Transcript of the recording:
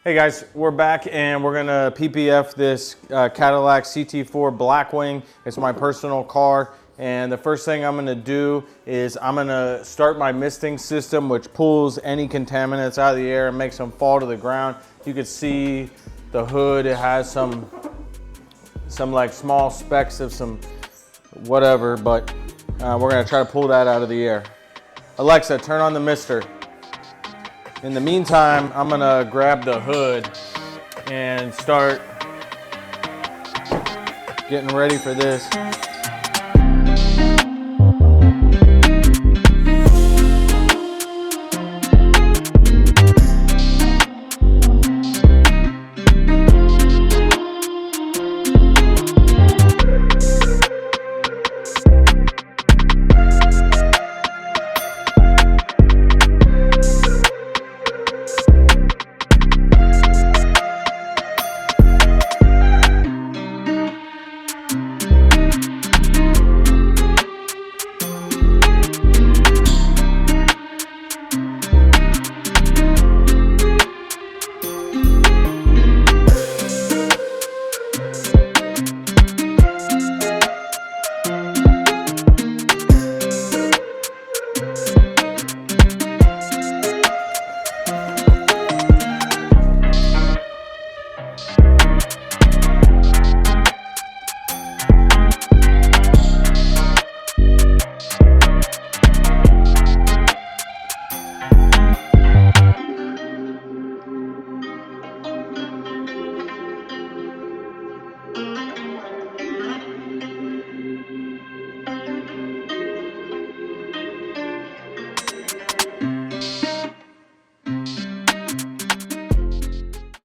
Hey guys, we're back and we're gonna PPF this Cadillac CT4 Blackwing. It's my personal car, and the first thing I'm gonna do is I'm gonna start my misting system, which pulls any contaminants out of the air and makes them fall to the ground. You can see the hood, it has some like small specks of some whatever, but we're gonna try to pull that out of the air. Alexa, turn on the mister. In the meantime, I'm gonna grab the hood and start getting ready for this.